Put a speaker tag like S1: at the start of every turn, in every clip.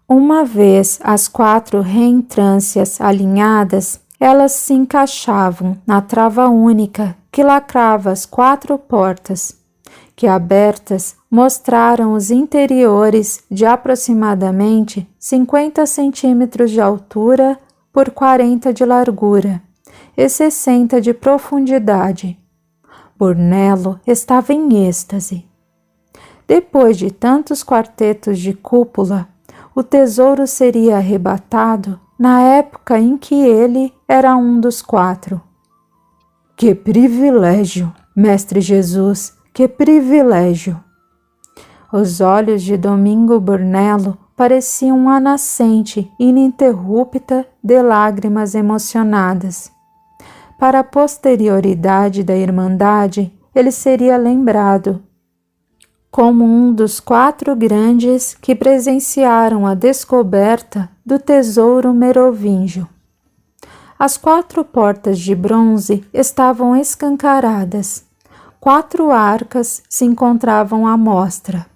S1: Uma vez as 4 reentrâncias alinhadas, elas se encaixavam na trava única que lacrava as 4 portas, que abertas mostraram os interiores de aproximadamente 50 centímetros de altura por 40 de largura e 60 de profundidade. Brunello estava em êxtase. Depois de tantos quartetos de cúpula, o tesouro seria arrebatado na época em que ele era um dos 4. Que privilégio, Mestre Jesus, que privilégio! Os olhos de Domingo Brunello pareciam uma nascente ininterrupta de lágrimas emocionadas. Para a posterioridade da Irmandade, ele seria lembrado como um dos 4 grandes que presenciaram a descoberta do tesouro merovingio. As 4 portas de bronze estavam escancaradas. 4 arcas se encontravam à mostra.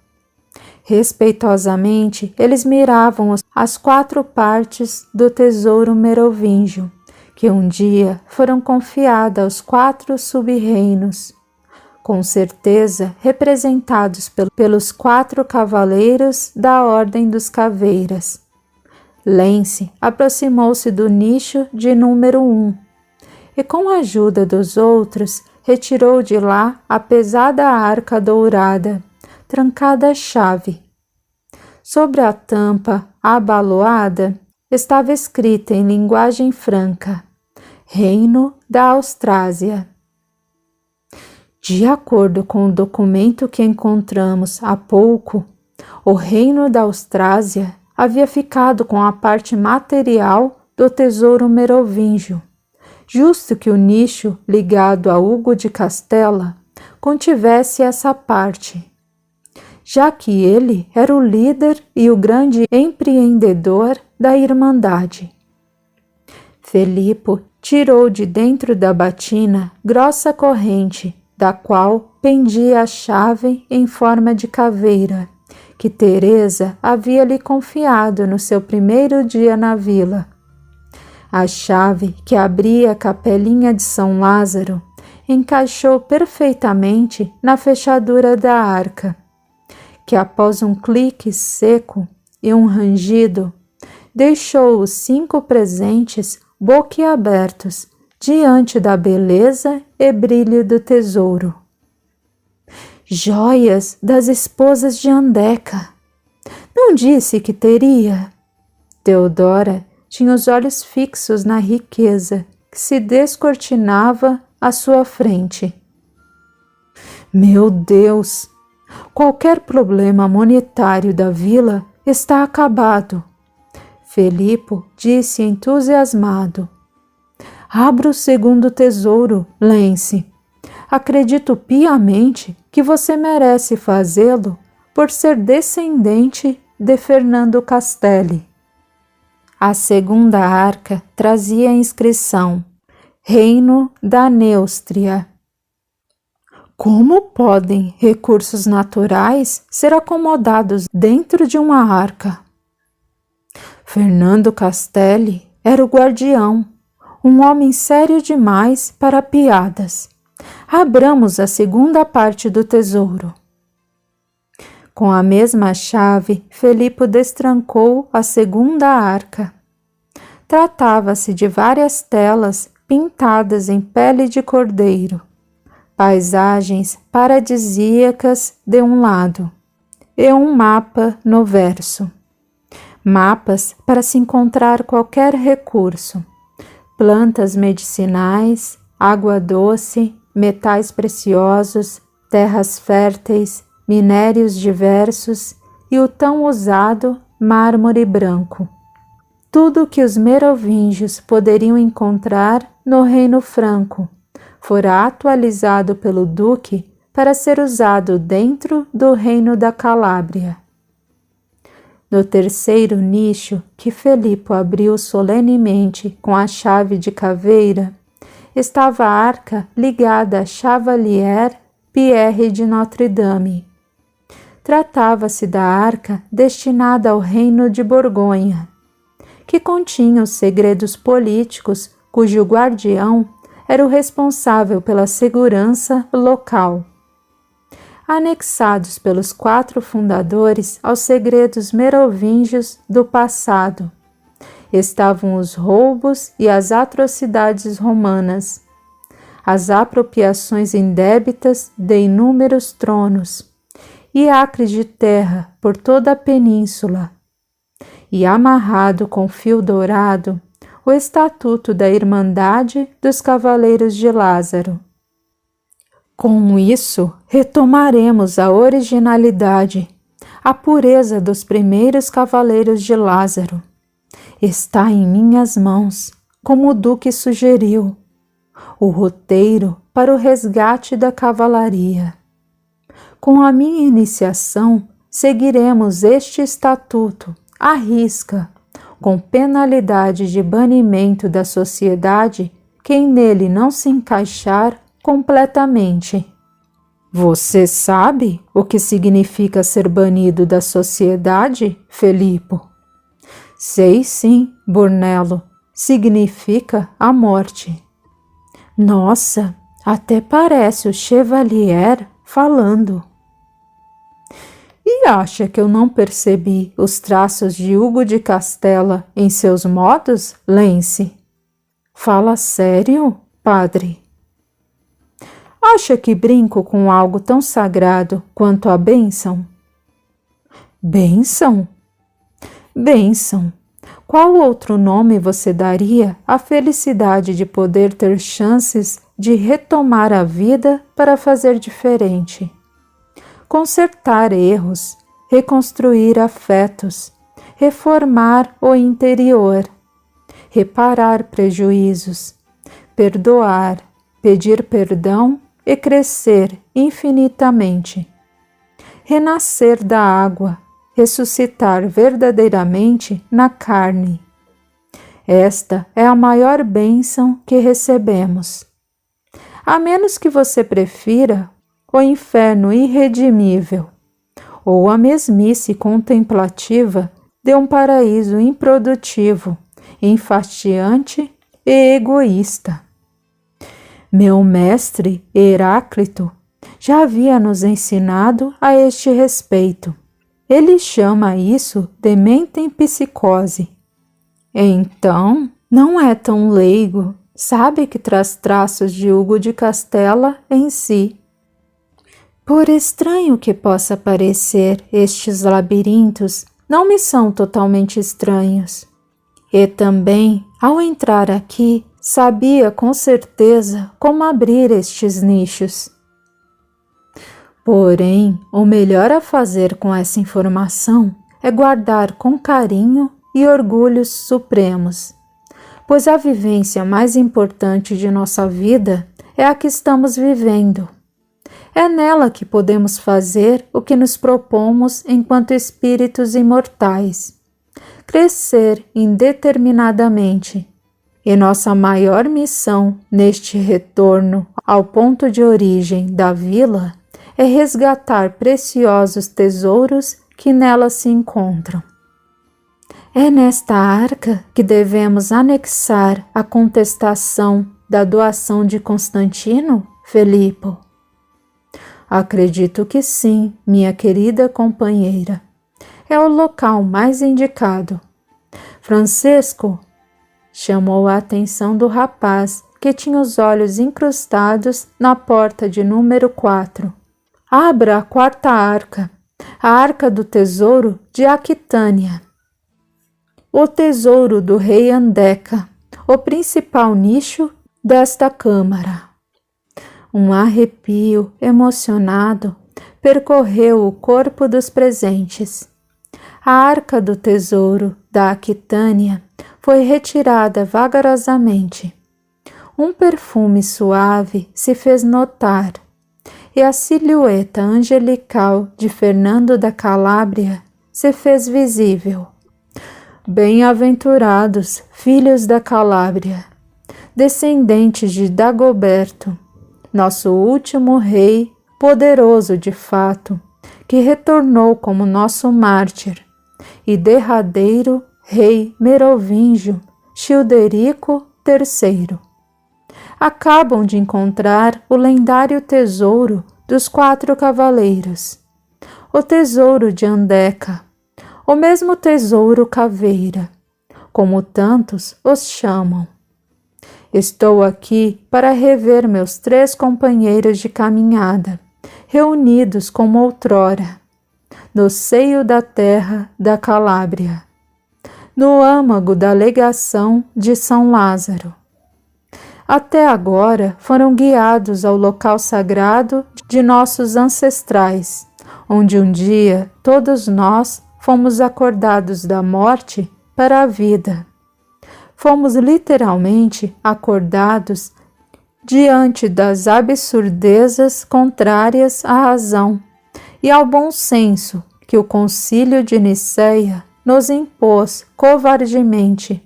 S1: Respeitosamente, eles miravam as 4 partes do tesouro merovingio, que um dia foram confiadas aos 4 sub-reinos, com certeza representados pelos 4 cavaleiros da Ordem dos Caveiras. Lance aproximou-se do nicho de número 1 e, com a ajuda dos outros, retirou de lá a pesada arca dourada, trancada à chave. Sobre a tampa abaloada estava escrita em linguagem franca: Reino da Austrásia. De acordo com o documento que encontramos há pouco, o Reino da Austrásia havia ficado com a parte material do tesouro merovingio, justo que o nicho ligado a Hugo de Castela contivesse essa parte, já que ele era o líder e o grande empreendedor da Irmandade. Felipe tirou de dentro da batina grossa corrente, da qual pendia a chave em forma de caveira, que Teresa havia lhe confiado no seu primeiro dia na vila. A chave que abria a capelinha de São Lázaro encaixou perfeitamente na fechadura da arca, que após um clique seco e um rangido, deixou os 5 presentes boquiabertos diante da beleza e brilho do tesouro. Joias das esposas de Andeca! Não disse que teria? Teodora tinha os olhos fixos na riqueza que se descortinava à sua frente. Meu Deus! Qualquer problema monetário da vila está acabado. Felipe disse entusiasmado. Abra o segundo tesouro, Lance. Acredito piamente que você merece fazê-lo por ser descendente de Fernando Castelli. A segunda arca trazia a inscrição: Reino da Neustria. Como podem recursos naturais ser acomodados dentro de uma arca? Fernando Castelli era o guardião, um homem sério demais para piadas. Abramos a segunda parte do tesouro. Com a mesma chave, Felipe destrancou a segunda arca. Tratava-se de várias telas pintadas em pele de cordeiro, paisagens paradisíacas de um lado e um mapa no verso. Mapas para se encontrar qualquer recurso: plantas medicinais, água doce, metais preciosos, terras férteis, minérios diversos e o tão usado mármore branco. Tudo que os merovingios poderiam encontrar no Reino Franco fora atualizado pelo Duque para ser usado dentro do Reino da Calábria. No terceiro nicho, que Felipe abriu solenemente com a chave de caveira, estava a arca ligada a Chevalier Pierre de Notre Dame. Tratava-se da arca destinada ao reino de Borgonha, que continha os segredos políticos cujo guardião era o responsável pela segurança local. Anexados pelos 4 fundadores aos segredos merovingios do passado, estavam os roubos e as atrocidades romanas, as apropriações indébitas de inúmeros tronos e acres de terra por toda a península, e amarrado com fio dourado o estatuto da Irmandade dos Cavaleiros de Lázaro. Com isso, retomaremos a originalidade, a pureza dos primeiros Cavaleiros de Lázaro. Está em minhas mãos, como o Duque sugeriu, o roteiro para o resgate da cavalaria. Com a minha iniciação, seguiremos este estatuto à risca, com penalidade de banimento da sociedade quem nele não se encaixar completamente. Você sabe o que significa ser banido da sociedade, Felipo? Sei sim, Brunello. Significa a morte. Nossa, até parece o Chevalier falando. E acha que eu não percebi os traços de Hugo de Castela em seus modos, Lence? Fala sério, padre? Acha que brinco com algo tão sagrado quanto a bênção? Bênção? Bênção. Qual outro nome você daria à felicidade de poder ter chances de retomar a vida para fazer diferente? Consertar erros, reconstruir afetos, reformar o interior, reparar prejuízos, perdoar, pedir perdão e crescer infinitamente. Renascer da água, ressuscitar verdadeiramente na carne. Esta é a maior bênção que recebemos. A menos que você prefira o inferno irredimível ou a mesmice contemplativa de um paraíso improdutivo, enfastiante e egoísta. Meu mestre Heráclito já havia nos ensinado a este respeito. Ele chama isso de metempsicose. Então, não é tão leigo, sabe que traz traços de Hugo de Castela em si. Por estranho que possa parecer, estes labirintos não me são totalmente estranhos. E também, ao entrar aqui, sabia com certeza como abrir estes nichos. Porém, o melhor a fazer com essa informação é guardar com carinho e orgulhos supremos, pois a vivência mais importante de nossa vida é a que estamos vivendo. É nela que podemos fazer o que nos propomos enquanto espíritos imortais, crescer indeterminadamente. E nossa maior missão neste retorno ao ponto de origem da vila é resgatar preciosos tesouros que nela se encontram. É nesta arca que devemos anexar a contestação da doação de Constantino, Felipo? Acredito que sim, minha querida companheira. É o local mais indicado. Francesco chamou a atenção do rapaz, que tinha os olhos incrustados na porta de número 4. Abra a 4ª arca, a arca do tesouro de Aquitânia. O tesouro do rei Andeca, o principal nicho desta câmara. Um arrepio emocionado percorreu o corpo dos presentes. A arca do tesouro da Aquitânia foi retirada vagarosamente. Um perfume suave se fez notar, e a silhueta angelical de Fernando da Calábria se fez visível. Bem-aventurados filhos da Calábria, descendentes de Dagoberto, nosso último rei, poderoso de fato, que retornou como nosso mártir, e derradeiro rei merovingio Childerico III. Acabam de encontrar o lendário tesouro dos 4 cavaleiros, o tesouro de Andeca, o mesmo tesouro caveira, como tantos os chamam. Estou aqui para rever meus 3 companheiros de caminhada, reunidos como outrora, no seio da terra da Calábria, no âmago da legação de São Lázaro. Até agora foram guiados ao local sagrado de nossos ancestrais, onde um dia todos nós fomos acordados da morte para a vida. Fomos literalmente acordados diante das absurdezas contrárias à razão e ao bom senso que o Concílio de Nicéia nos impôs covardemente,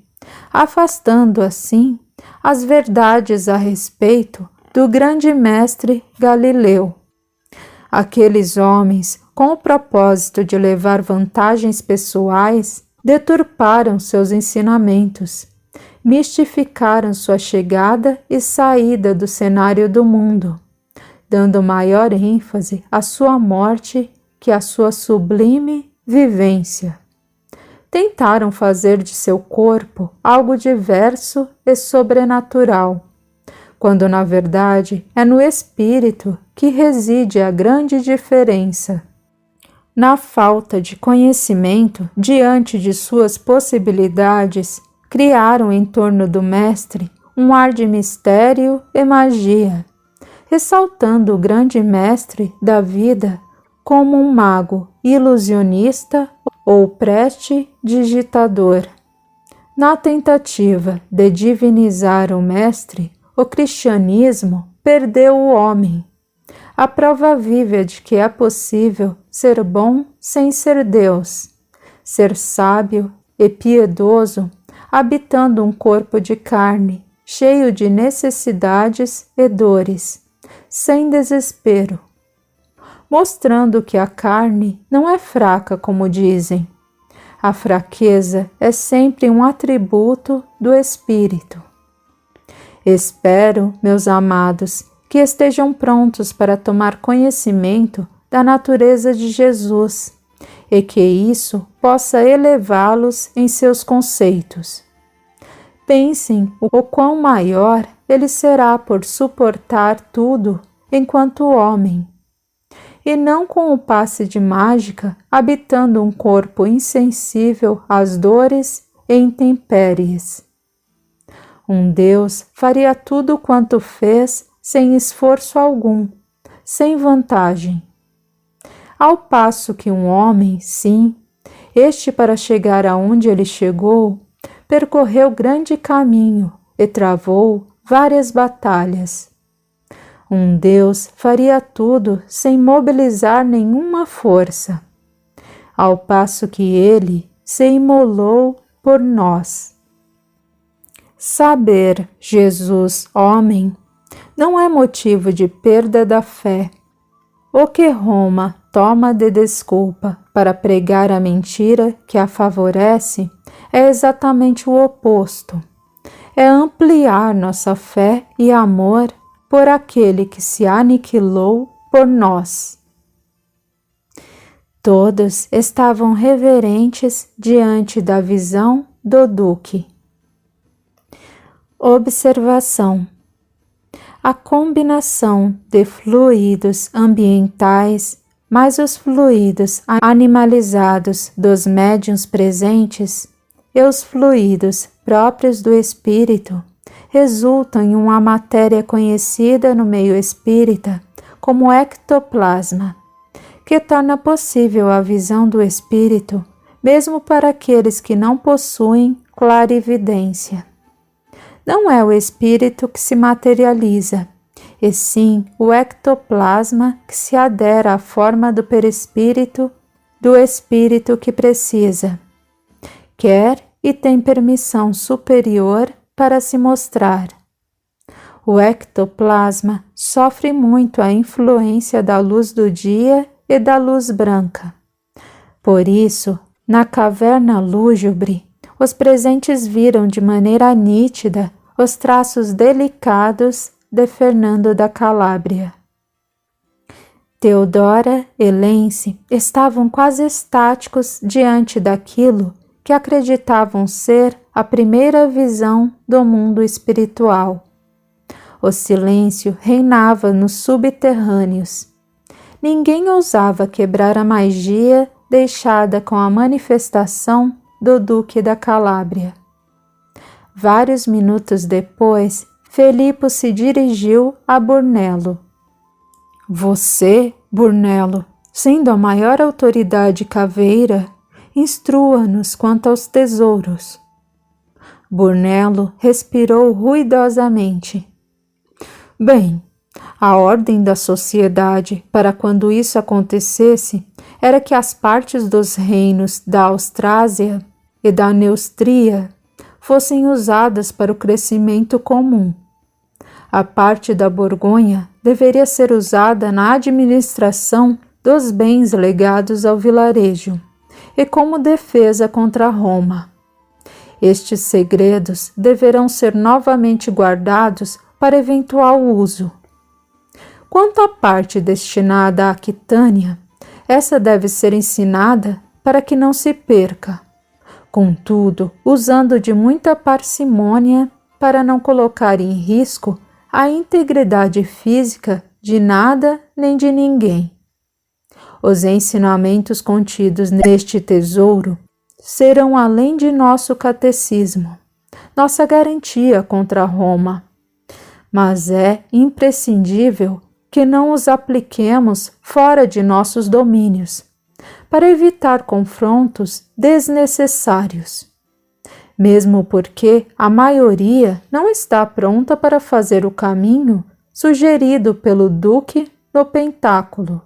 S1: afastando assim as verdades a respeito do grande mestre Galileu. Aqueles homens, com o propósito de levar vantagens pessoais, deturparam seus ensinamentos, mistificaram sua chegada e saída do cenário do mundo, dando maior ênfase à sua morte que à sua sublime vivência. Tentaram fazer de seu corpo algo diverso e sobrenatural, quando na verdade é no espírito que reside a grande diferença. Na falta de conhecimento diante de suas possibilidades, criaram em torno do mestre um ar de mistério e magia, ressaltando o grande mestre da vida como um mago ilusionista ou prestidigitador. Na tentativa de divinizar o mestre, o cristianismo perdeu o homem. A prova viva de que é possível ser bom sem ser Deus, ser sábio e piedoso, habitando um corpo de carne, cheio de necessidades e dores, sem desespero, mostrando que a carne não é fraca, como dizem. A fraqueza é sempre um atributo do espírito. Espero, meus amados, que estejam prontos para tomar conhecimento da natureza de Jesus e que isso possa elevá-los em seus conceitos. Pensem o quão maior ele será por suportar tudo enquanto homem, e não com o passe de mágica habitando um corpo insensível às dores e intempéries. Um Deus faria tudo quanto fez sem esforço algum, sem vantagem. Ao passo que um homem, sim, este para chegar aonde ele chegou, percorreu grande caminho e travou várias batalhas. Um Deus faria tudo sem mobilizar nenhuma força, ao passo que ele se imolou por nós. Saber Jesus homem não é motivo de perda da fé. O que Roma toma de desculpa para pregar a mentira que a favorece é exatamente o oposto. É ampliar nossa fé e amor por aquele que se aniquilou por nós. Todos estavam reverentes diante da visão do Duque. Observação: a combinação de fluidos ambientais mais os fluidos animalizados dos médiuns presentes e os fluidos próprios do espírito resultam em uma matéria conhecida no meio espírita como ectoplasma, que torna possível a visão do espírito mesmo para aqueles que não possuem clarividência. Não é o espírito que se materializa, e sim o ectoplasma que se adera à forma do perispírito do espírito que precisa, quer e tem permissão superior para se mostrar. O ectoplasma sofre muito a influência da luz do dia e da luz branca. Por isso, na caverna lúgubre, os presentes viram de maneira nítida os traços delicados de Fernando da Calábria. Teodora e Lenci estavam quase estáticos diante daquilo que acreditavam ser a primeira visão do mundo espiritual. O silêncio reinava nos subterrâneos. Ninguém ousava quebrar a magia deixada com a manifestação do Duque da Calábria. Vários minutos depois, Felipe se dirigiu a Brunello. Você, Brunello, sendo a maior autoridade caveira, instrua-nos quanto aos tesouros. Brunello respirou ruidosamente. Bem, a ordem da sociedade para quando isso acontecesse era que as partes dos reinos da Austrásia e da Neustria fossem usadas para o crescimento comum. A parte da Borgonha deveria ser usada na administração dos bens legados ao vilarejo e como defesa contra Roma. Estes segredos deverão ser novamente guardados para eventual uso. Quanto à parte destinada à Aquitânia, essa deve ser ensinada para que não se perca, contudo, usando de muita parcimônia para não colocar em risco a integridade física de nada nem de ninguém. Os ensinamentos contidos neste tesouro serão além de nosso catecismo, nossa garantia contra Roma, mas é imprescindível que não os apliquemos fora de nossos domínios, para evitar confrontos desnecessários, mesmo porque a maioria não está pronta para fazer o caminho sugerido pelo Duque no Pentáculo.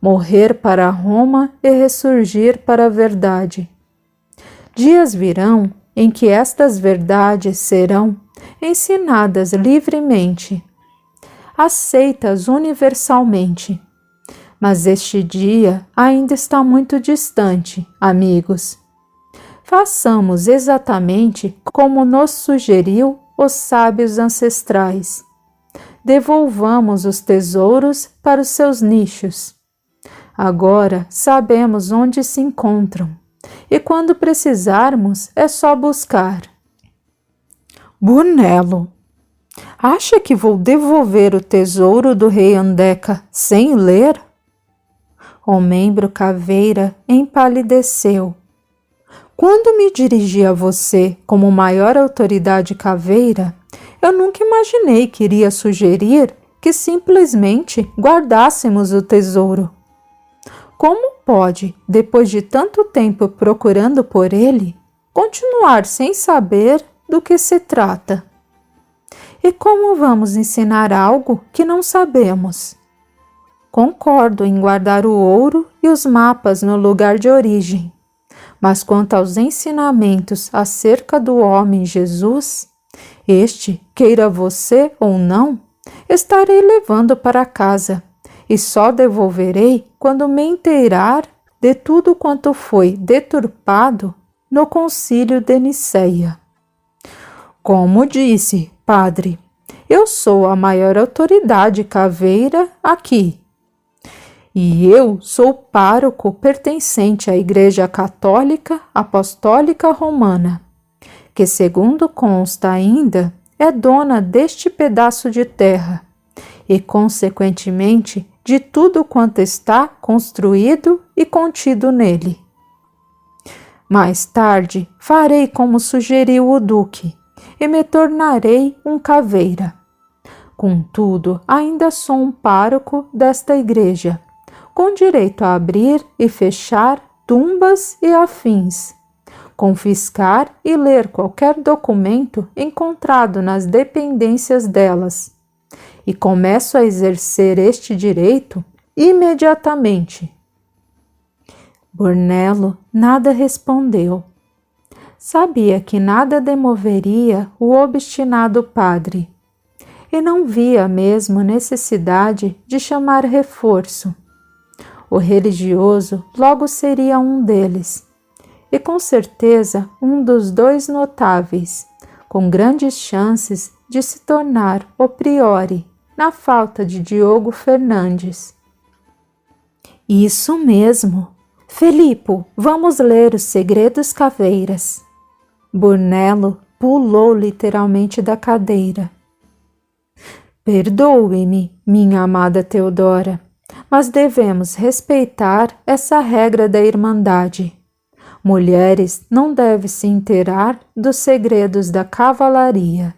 S1: Morrer para Roma e ressurgir para a verdade. Dias virão em que estas verdades serão ensinadas livremente, aceitas universalmente. Mas este dia ainda está muito distante, amigos. Façamos exatamente como nos sugeriu os sábios ancestrais. Devolvamos os tesouros para os seus nichos. Agora sabemos onde se encontram, e quando precisarmos é só buscar. Brunello, acha que vou devolver o tesouro do rei Andeca sem ler? O membro caveira empalideceu. Quando me dirigi a você como maior autoridade caveira, eu nunca imaginei que iria sugerir que simplesmente guardássemos o tesouro. Como pode, depois de tanto tempo procurando por ele, continuar sem saber do que se trata? E como vamos ensinar algo que não sabemos? Concordo em guardar o ouro e os mapas no lugar de origem, mas quanto aos ensinamentos acerca do homem Jesus, este, queira você ou não, estarei levando para casa, e só devolverei quando me inteirar de tudo quanto foi deturpado no concílio de Niceia. Como disse, padre, eu sou a maior autoridade caveira aqui. E eu sou pároco pertencente à Igreja Católica Apostólica Romana, que, segundo consta ainda, é dona deste pedaço de terra e, consequentemente, de tudo quanto está construído e contido nele. Mais tarde, farei como sugeriu o Duque e me tornarei um caveira. Contudo, ainda sou um pároco desta igreja, com direito a abrir e fechar tumbas e afins, confiscar e ler qualquer documento encontrado nas dependências delas, e começo a exercer este direito imediatamente. Brunello nada respondeu. Sabia que nada demoveria o obstinado padre, e não via mesmo necessidade de chamar reforço. O religioso logo seria um deles, e com certeza um dos dois notáveis, com grandes chances de se tornar o priori, na falta de Diogo Fernandes. Isso mesmo! Felipo, vamos ler os Segredos Caveiras. Brunello pulou literalmente da cadeira. Perdoe-me, minha amada Teodora, mas devemos respeitar essa regra da Irmandade. Mulheres não devem se inteirar dos segredos da cavalaria.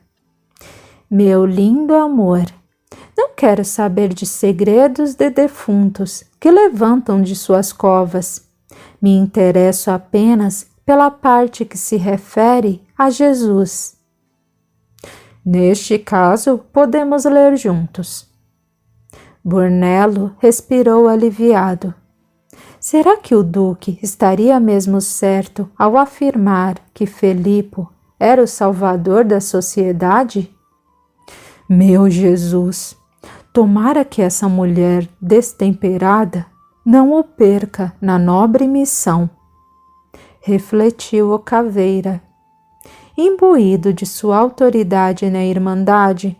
S1: Meu lindo amor, não quero saber de segredos de defuntos que levantam de suas covas. Me interesso apenas pela parte que se refere a Jesus. Neste caso, podemos ler juntos. Brunello respirou aliviado. Será que o duque estaria mesmo certo ao afirmar que Felipo era o salvador da sociedade? Meu Jesus! Tomara que essa mulher destemperada não o perca na nobre missão. Refletiu o caveira. Imbuído de sua autoridade na Irmandade,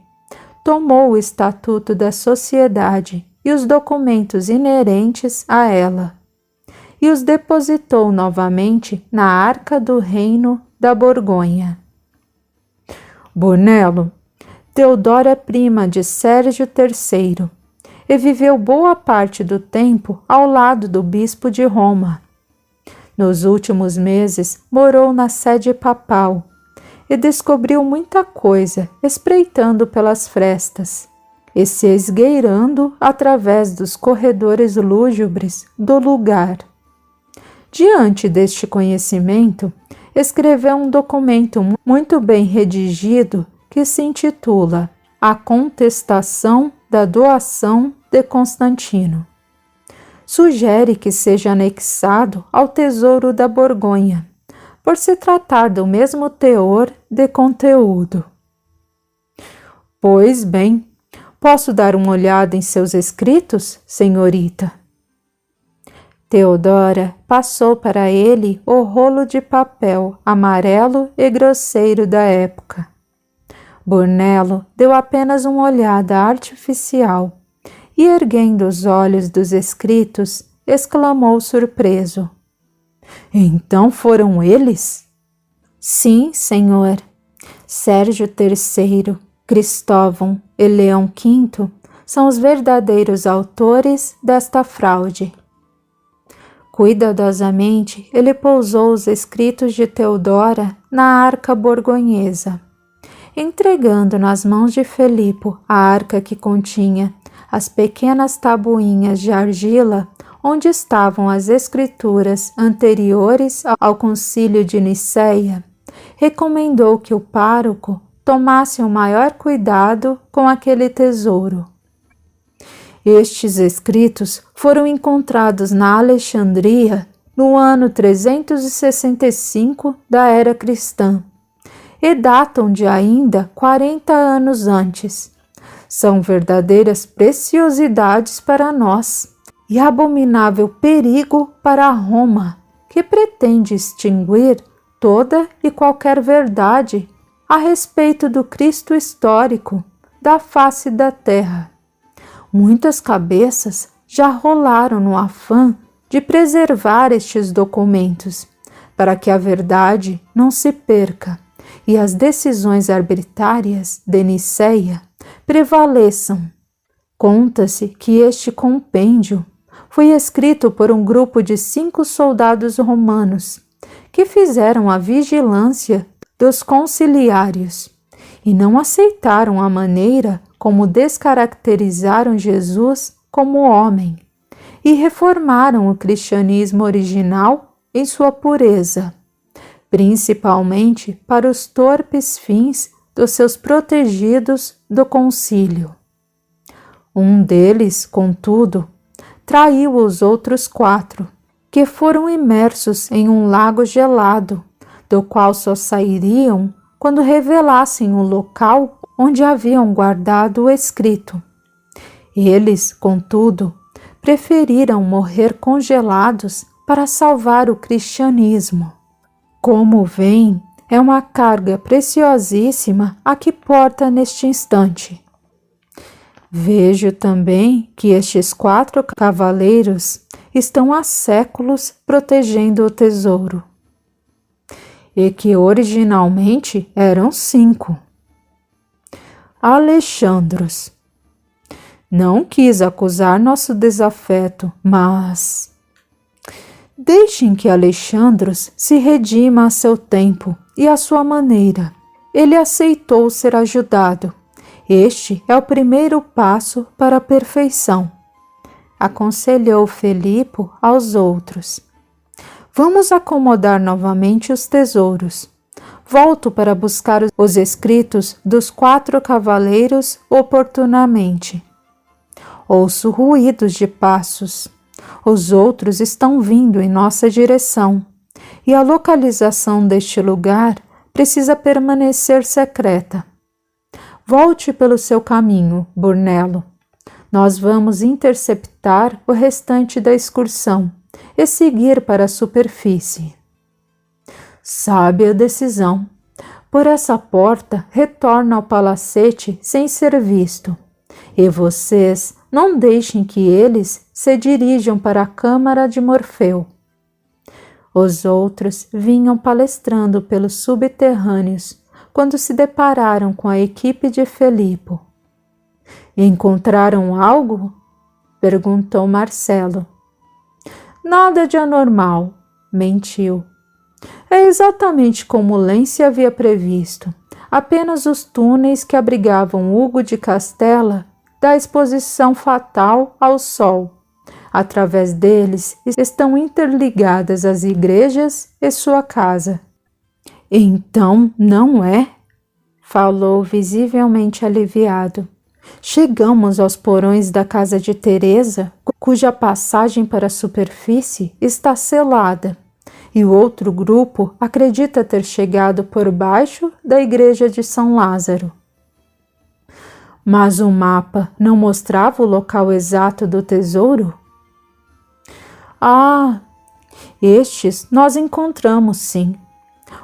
S1: tomou o estatuto da sociedade e os documentos inerentes a ela, e os depositou novamente na arca do reino da Borgonha. Brunello, Teodora é prima de Sérgio III e viveu boa parte do tempo ao lado do bispo de Roma. Nos últimos meses morou na sede papal e descobriu muita coisa espreitando pelas frestas e se esgueirando através dos corredores lúgubres do lugar. Diante deste conhecimento, escreveu um documento muito bem redigido que se intitula A Contestação da Doação de Constantino. Sugere que seja anexado ao Tesouro da Borgonha, por se tratar do mesmo teor de conteúdo. Pois bem, posso dar uma olhada em seus escritos, senhorita? Teodora passou para ele o rolo de papel amarelo e grosseiro da época. Brunello deu apenas uma olhada artificial e, erguendo os olhos dos escritos, exclamou surpreso. Então foram eles? Sim, senhor. Sérgio III, Cristóvão e Leão V são os verdadeiros autores desta fraude. Cuidadosamente, ele pousou os escritos de Teodora na arca borgonhesa, entregando nas mãos de Felipo a arca que continha as pequenas tabuinhas de argila onde estavam as escrituras anteriores ao concílio de Nicéia. Recomendou que o pároco tomasse o maior cuidado com aquele tesouro. Estes escritos foram encontrados na Alexandria no ano 365 da era cristã e datam de ainda 40 anos antes. São verdadeiras preciosidades para nós e abominável perigo para Roma, que pretende extinguir toda e qualquer verdade a respeito do Cristo histórico da face da terra. Muitas cabeças já rolaram no afã de preservar estes documentos, para que a verdade não se perca e as decisões arbitrárias de Nicéia prevaleçam. Conta-se que este compêndio foi escrito por um grupo de 5 soldados romanos que fizeram a vigilância dos conciliários e não aceitaram a maneira como descaracterizaram Jesus como homem e reformaram o cristianismo original em sua pureza, principalmente para os torpes fins dos seus protegidos do concílio. Um deles, contudo, traiu os outros 4, que foram imersos em um lago gelado, do qual só sairiam quando revelassem o local onde haviam guardado o escrito. Eles, contudo, preferiram morrer congelados para salvar o cristianismo. Como veem, é uma carga preciosíssima a que porta neste instante. Vejo também que estes 4 cavaleiros estão há séculos protegendo o tesouro, e que originalmente eram 5. Alexandros. Não quis acusar nosso desafeto, mas deixem que Alexandros se redima a seu tempo e à sua maneira. Ele aceitou ser ajudado. Este é o primeiro passo para a perfeição, aconselhou Felipe aos outros. Vamos acomodar novamente os tesouros. Volto para buscar os escritos dos 4 cavaleiros oportunamente. Ouço ruídos de passos. Os outros estão vindo em nossa direção, e a localização deste lugar precisa permanecer secreta. Volte pelo seu caminho, Brunello. Nós vamos interceptar o restante da excursão e seguir para a superfície. Sábia decisão. Por essa porta retorna ao palacete sem ser visto, e vocês não deixem que eles se dirijam para a câmara de Morfeu. Os outros vinham palestrando pelos subterrâneos quando se depararam com a equipe de Felipe. Encontraram algo? Perguntou Marcelo. Nada de anormal, mentiu. É exatamente como Lence havia previsto. Apenas os túneis que abrigavam Hugo de Castela da exposição fatal ao sol. Através deles estão interligadas as igrejas e sua casa. Então, não é? Falou visivelmente aliviado. Chegamos aos porões da casa de Teresa, cuja passagem para a superfície está selada, e o outro grupo acredita ter chegado por baixo da igreja de São Lázaro. Mas o mapa não mostrava o local exato do tesouro? Ah, estes nós encontramos sim.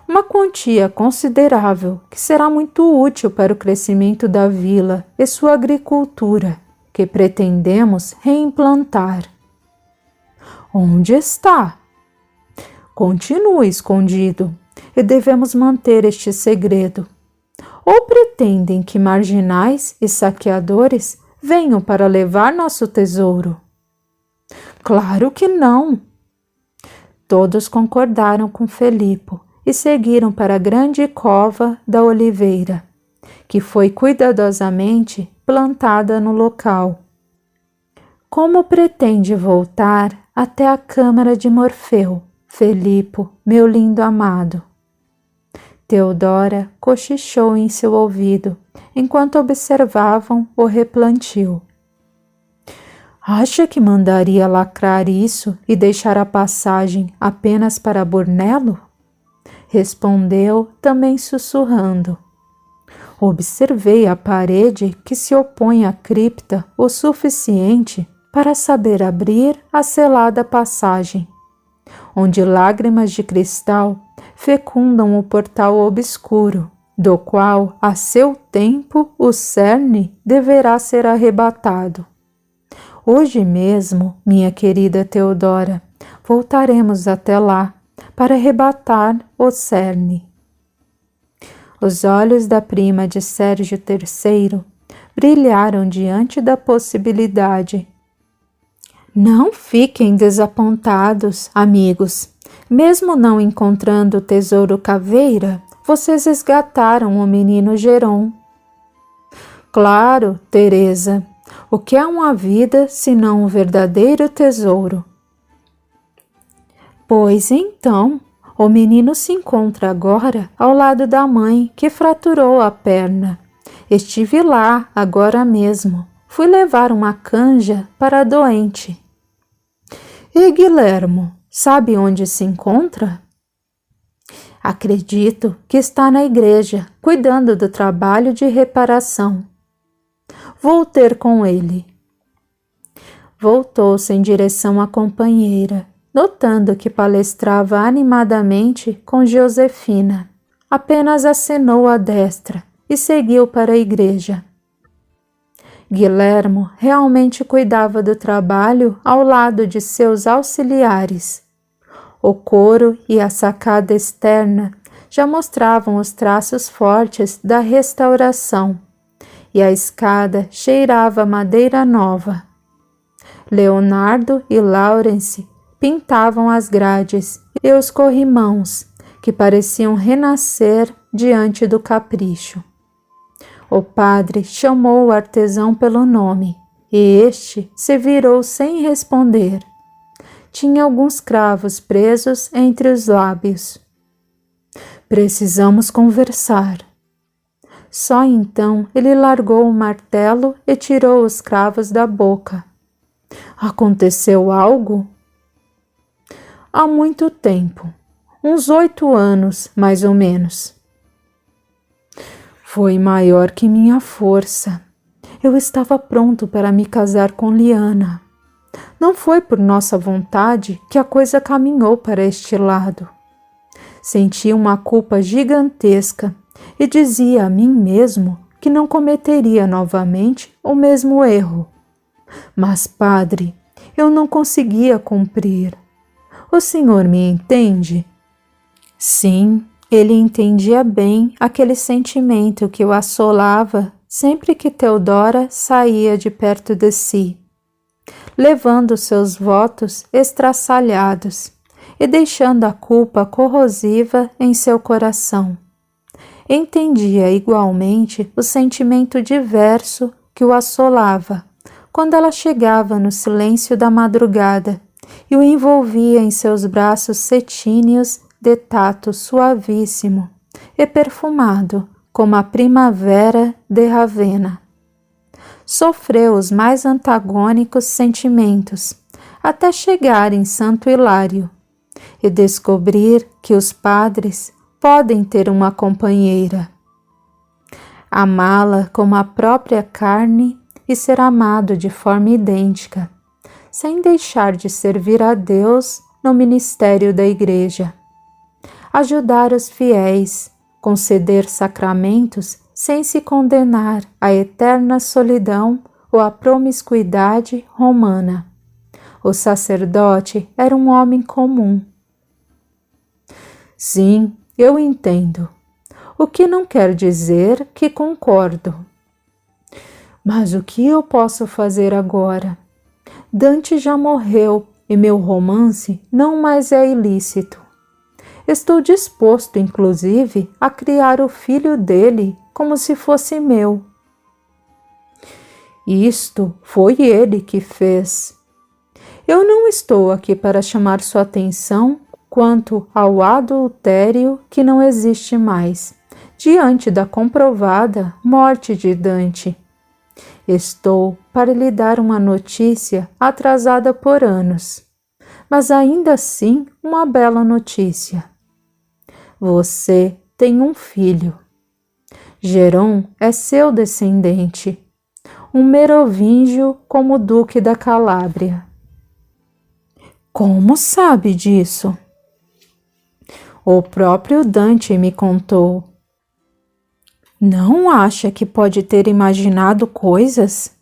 S1: Uma quantia considerável que será muito útil para o crescimento da vila e sua agricultura, que pretendemos reimplantar. Onde está? Continua escondido e devemos manter este segredo. Ou pretendem que marginais e saqueadores venham para levar nosso tesouro? Claro que não! Todos concordaram com Felipe e seguiram para a grande cova da oliveira, que foi cuidadosamente plantada no local. Como pretende voltar até a câmara de Morfeu, Felipe, meu lindo amado? Teodora cochichou em seu ouvido, enquanto observavam o replantio. Acha que mandaria lacrar isso e deixar a passagem apenas para Brunello? Respondeu, também sussurrando. Observei a parede que se opõe à cripta o suficiente para saber abrir a selada passagem, onde lágrimas de cristal fecundam o portal obscuro, do qual, a seu tempo, o cerne deverá ser arrebatado. Hoje mesmo, minha querida Teodora, voltaremos até lá para arrebatar o cerne. Os olhos da prima de Sérgio III brilharam diante da possibilidade. Não fiquem desapontados, amigos. Mesmo não encontrando o tesouro caveira, vocês resgataram o menino Geron. Claro, Teresa. O que é uma vida senão um verdadeiro tesouro? Pois então, o menino se encontra agora ao lado da mãe que fraturou a perna. Estive lá agora mesmo. Fui levar uma canja para a doente. E Guilhermo, sabe onde se encontra? Acredito que está na igreja, cuidando do trabalho de reparação. Vou ter com ele. Voltou-se em direção à companheira, notando que palestrava animadamente com Josefina. Apenas acenou a destra e seguiu para a igreja. Guilhermo realmente cuidava do trabalho ao lado de seus auxiliares. O coro e a sacada externa já mostravam os traços fortes da restauração, e a escada cheirava a madeira nova. Leonardo e Laurence pintavam as grades e os corrimãos, que pareciam renascer diante do capricho. O padre chamou o artesão pelo nome, e este se virou sem responder. Tinha alguns cravos presos entre os lábios. Precisamos conversar. Só então ele largou o martelo e tirou os cravos da boca. Aconteceu algo? Há muito tempo, uns 8 anos, mais ou menos. Foi maior que minha força. Eu estava pronto para me casar com Liana. Não foi por nossa vontade que a coisa caminhou para este lado. Senti uma culpa gigantesca e dizia a mim mesmo que não cometeria novamente o mesmo erro. Mas, padre, eu não conseguia cumprir. O senhor me entende? Sim, ele entendia bem aquele sentimento que o assolava sempre que Theodora saía de perto de si, levando seus votos estraçalhados e deixando a culpa corrosiva em seu coração. Entendia igualmente o sentimento diverso que o assolava quando ela chegava no silêncio da madrugada e o envolvia em seus braços cetíneos de tato suavíssimo e perfumado como a primavera de Ravenna. Sofreu os mais antagônicos sentimentos até chegar em Santo Hilário e descobrir que os padres podem ter uma companheira, amá-la como a própria carne e ser amado de forma idêntica, sem deixar de servir a Deus no ministério da Igreja, ajudar os fiéis, conceder sacramentos sem se condenar à eterna solidão ou à promiscuidade romana. O sacerdote era um homem comum. Sim, eu entendo, o que não quer dizer que concordo. Mas o que eu posso fazer agora? Dante já morreu e meu romance não mais é ilícito. Estou disposto, inclusive, a criar o filho dele como se fosse meu. Isto foi ele que fez. Eu não estou aqui para chamar sua atenção quanto ao adultério que não existe mais, diante da comprovada morte de Dante. Estou para lhe dar uma notícia atrasada por anos, mas ainda assim uma bela notícia. Você tem um filho. Geron é seu descendente, um merovingio como o Duque da Calábria. Como sabe disso? O próprio Dante me contou. Não acha que pode ter imaginado coisas?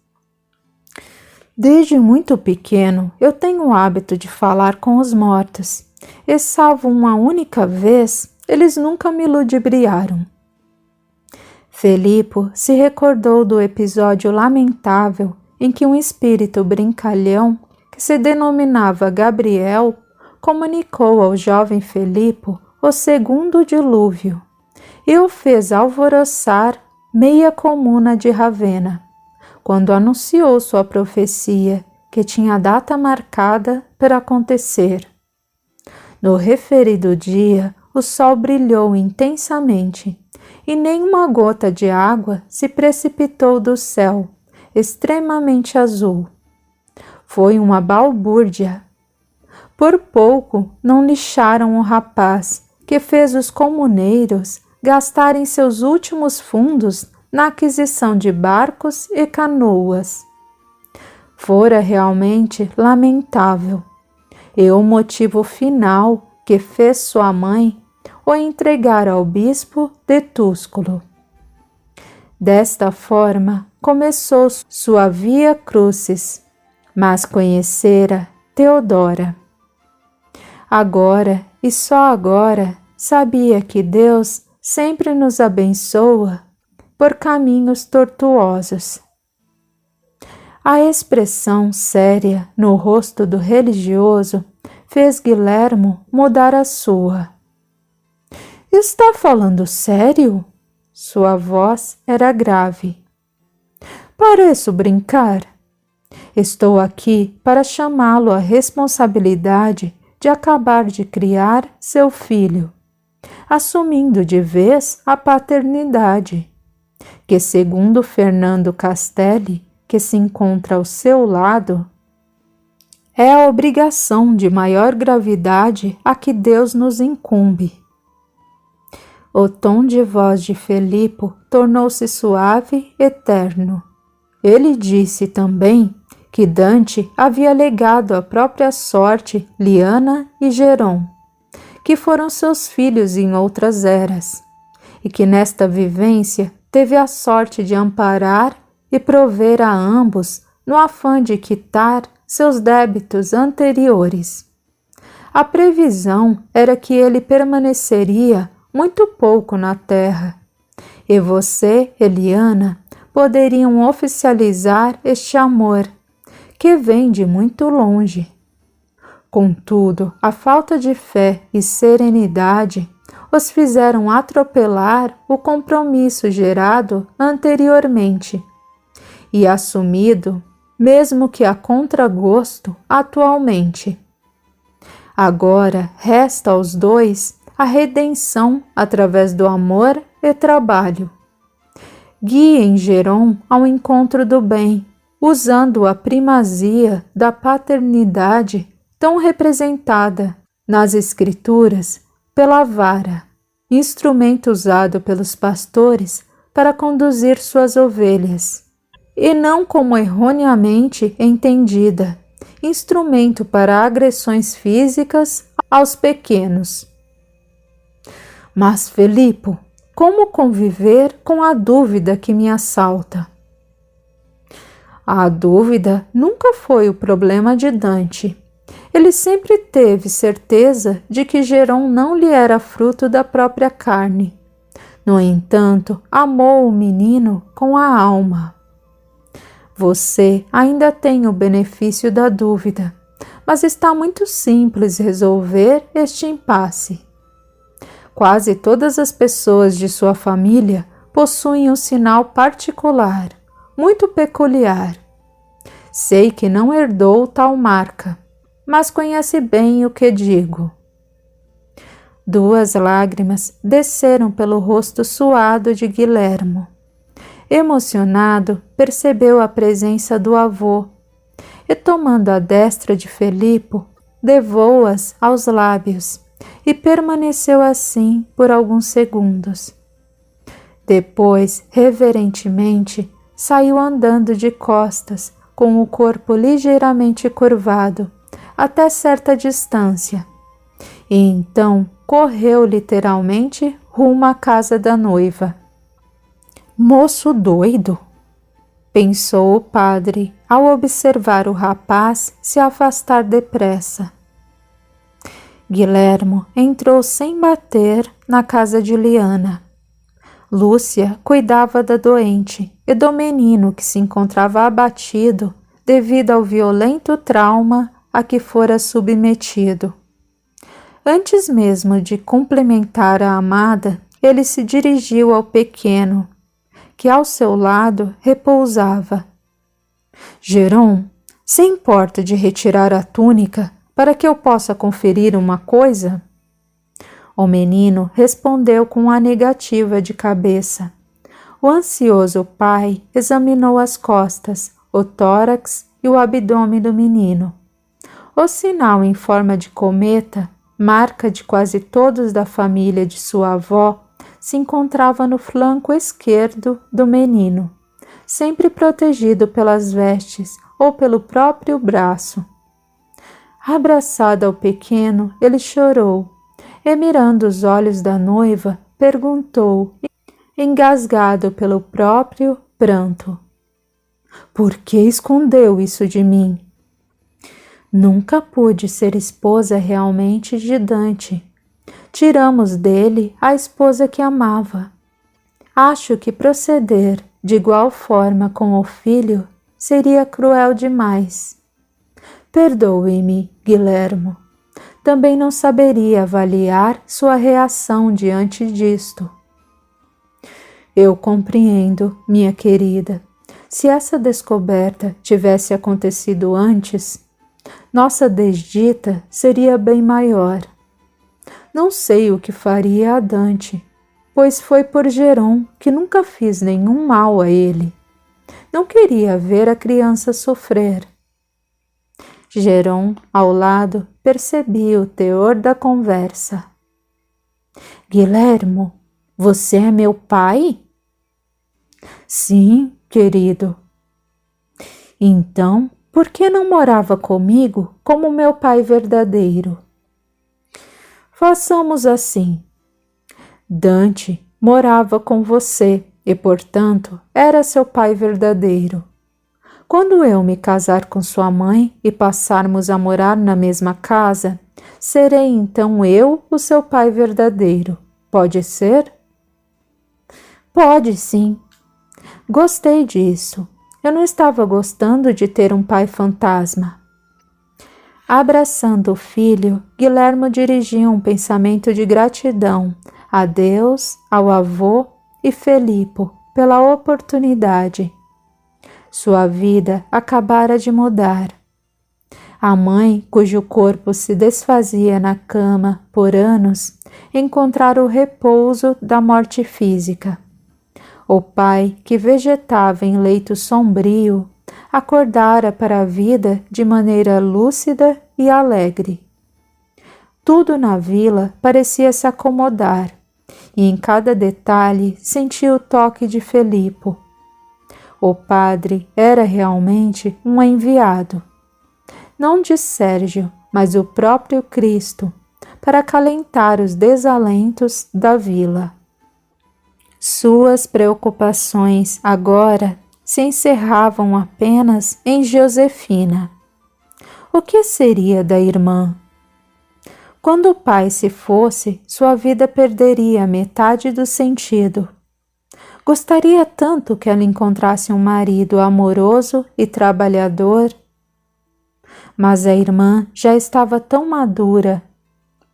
S1: Desde muito pequeno, eu tenho o hábito de falar com os mortos, e salvo uma única vez, eles nunca me ludibriaram. Felipe se recordou do episódio lamentável em que um espírito brincalhão, que se denominava Gabriel, comunicou ao jovem Felipe o segundo dilúvio e o fez alvoroçar meia comuna de Ravenna, quando anunciou sua profecia, que tinha data marcada para acontecer. No referido dia, o sol brilhou intensamente, e nenhuma gota de água se precipitou do céu, extremamente azul. Foi uma balbúrdia. Por pouco não lixaram o rapaz, que fez os comuneiros gastarem seus últimos fundos na aquisição de barcos e canoas. fora realmente lamentável, e o motivo final que fez sua mãe o entregar ao bispo de Túsculo. Desta forma começou sua via crucis, mas conhecera Teodora. Agora, e só agora, sabia que Deus sempre nos abençoa por caminhos tortuosos. A expressão séria no rosto do religioso fez Guilhermo mudar a sua. Está falando sério? Sua voz era grave. Pareço brincar. Estou aqui para chamá-lo à responsabilidade de acabar de criar seu filho, assumindo de vez a paternidade, que, segundo Fernando Castelli, que se encontra ao seu lado, é a obrigação de maior gravidade a que Deus nos incumbe. O tom de voz de Felipo tornou-se suave e terno. Ele disse também que Dante havia legado à própria sorte Liana e Geron, que foram seus filhos em outras eras, e que nesta vivência teve a sorte de amparar e prover a ambos no afã de quitar seus débitos anteriores. A previsão era que ele permaneceria muito pouco na terra, e você, Eliana, poderiam oficializar este amor, que vem de muito longe. Contudo, a falta de fé e serenidade os fizeram atropelar o compromisso gerado anteriormente e assumido, mesmo que a contragosto, atualmente. Agora resta aos dois a redenção através do amor e trabalho. Guiem Geron ao encontro do bem, usando a primazia da paternidade tão representada nas Escrituras pela vara, instrumento usado pelos pastores para conduzir suas ovelhas, e não como erroneamente entendida, instrumento para agressões físicas aos pequenos. Mas, Felipo, como conviver com a dúvida que me assalta? A dúvida nunca foi o problema de Dante. Ele sempre teve certeza de que Geron não lhe era fruto da própria carne. No entanto, amou o menino com a alma. Você ainda tem o benefício da dúvida, mas está muito simples resolver este impasse. Quase todas as pessoas de sua família possuem um sinal particular, muito peculiar. Sei que não herdou tal marca, mas conhece bem o que digo. 2 lágrimas desceram pelo rosto suado de Guilhermo. Emocionado, percebeu a presença do avô e, tomando a destra de Felipo, levou-as aos lábios e permaneceu assim por alguns segundos. Depois, reverentemente, saiu andando de costas, com o corpo ligeiramente curvado, até certa distância, e então correu literalmente rumo à casa da noiva. Moço doido, pensou o padre ao observar o rapaz se afastar depressa. Guilhermo entrou sem bater na casa de Liana. Lúcia cuidava da doente e do menino que se encontrava abatido devido ao violento trauma a que fora submetido. Antes mesmo de cumprimentar a amada, ele se dirigiu ao pequeno, que ao seu lado repousava. Geron, se importa de retirar a túnica para que eu possa conferir uma coisa? O menino respondeu com a negativa de cabeça. O ansioso pai examinou as costas, o tórax e o abdômen do menino. O sinal em forma de cometa, marca de quase todos da família de sua avó, se encontrava no flanco esquerdo do menino, sempre protegido pelas vestes ou pelo próprio braço. Abraçado ao pequeno, ele chorou, e mirando os olhos da noiva, perguntou, engasgado pelo próprio pranto: por que escondeu isso de mim? Nunca pude ser esposa realmente de Dante. Tiramos dele a esposa que amava. Acho que proceder de igual forma com o filho seria cruel demais. Perdoe-me, Guilhermo. Também não saberia avaliar sua reação diante disto. Eu compreendo, minha querida. Se essa descoberta tivesse acontecido antes, nossa desdita seria bem maior. Não sei o que faria a Dante, pois foi por Geron que nunca fiz nenhum mal a ele. Não queria ver a criança sofrer. Geron, ao lado, percebia o teor da conversa. Guilhermo, você é meu pai? Sim, querido. Então, por que não morava comigo como meu pai verdadeiro? Façamos assim. Dante morava com você e, portanto, era seu pai verdadeiro. Quando eu me casar com sua mãe e passarmos a morar na mesma casa, serei então eu o seu pai verdadeiro. Pode ser? Pode, sim. Gostei disso. Eu não estava gostando de ter um pai fantasma. Abraçando o filho, Guilhermo dirigia um pensamento de gratidão a Deus, ao avô e Felipe pela oportunidade. Sua vida acabara de mudar. A mãe, cujo corpo se desfazia na cama por anos, encontrara o repouso da morte física. O pai, que vegetava em leito sombrio, acordara para a vida de maneira lúcida e alegre. Tudo na vila parecia se acomodar, e em cada detalhe sentia o toque de Felipe. O padre era realmente um enviado, não de Sérgio, mas o próprio Cristo, para acalentar os desalentos da vila. Suas preocupações agora se encerravam apenas em Josefina. O que seria da irmã? Quando o pai se fosse, sua vida perderia metade do sentido. Gostaria tanto que ela encontrasse um marido amoroso e trabalhador. Mas a irmã já estava tão madura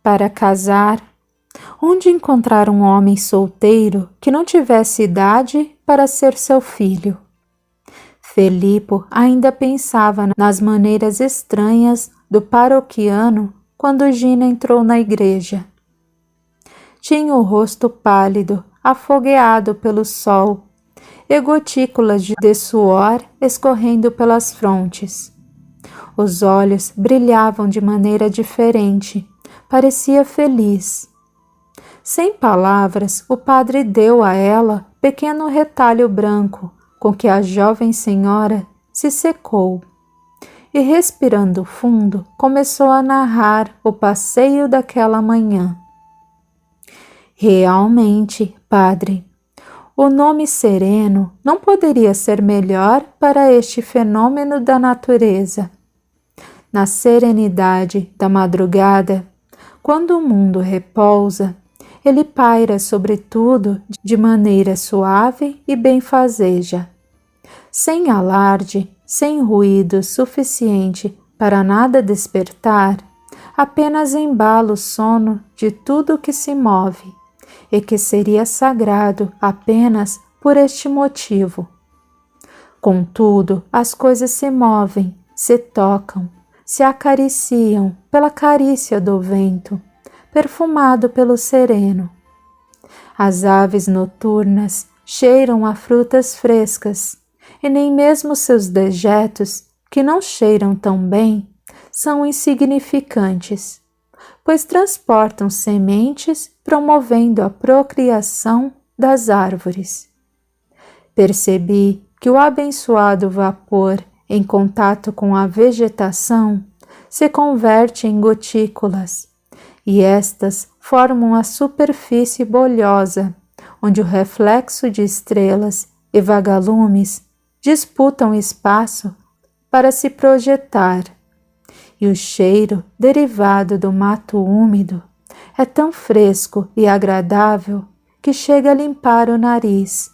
S1: para casar. Onde encontrar um homem solteiro que não tivesse idade para ser seu filho? Felipe ainda pensava nas maneiras estranhas do paroquiano quando Gina entrou na igreja. Tinha o rosto pálido, afogueado pelo sol, e gotículas de suor escorrendo pelas frontes. Os olhos brilhavam de maneira diferente, parecia feliz. Sem palavras, o padre deu a ela pequeno retalho branco, com que a jovem senhora se secou. E respirando fundo, começou a narrar o passeio daquela manhã. Realmente, padre, o nome sereno não poderia ser melhor para este fenômeno da natureza. Na serenidade da madrugada, quando o mundo repousa, ele paira sobre tudo de maneira suave e benfazeja. Sem alarde, sem ruído suficiente para nada despertar, apenas embala o sono de tudo que se move, e que seria sagrado apenas por este motivo. Contudo, as coisas se movem, se tocam, se acariciam pela carícia do vento, perfumado pelo sereno. As aves noturnas cheiram a frutas frescas, e nem mesmo seus dejetos, que não cheiram tão bem, são insignificantes, pois transportam sementes promovendo a procriação das árvores. Percebi que o abençoado vapor em contato com a vegetação, se converte em gotículas, e estas formam a superfície bolhosa, onde o reflexo de estrelas e vagalumes disputam espaço para se projetar, e o cheiro derivado do mato úmido é tão fresco e agradável que chega a limpar o nariz,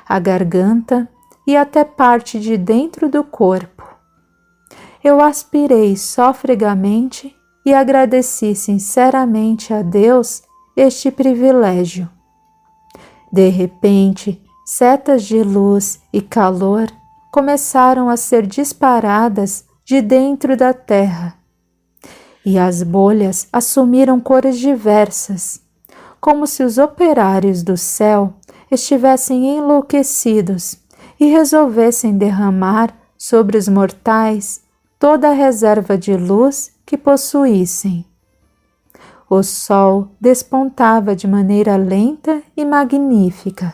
S1: a garganta e até parte de dentro do corpo. Eu aspirei sofregamente e agradeci sinceramente a Deus este privilégio. De repente, setas de luz e calor começaram a ser disparadas de dentro da terra, e as bolhas assumiram cores diversas, como se os operários do céu estivessem enlouquecidos e resolvessem derramar sobre os mortais toda a reserva de luz que possuíssem. O sol despontava de maneira lenta e magnífica,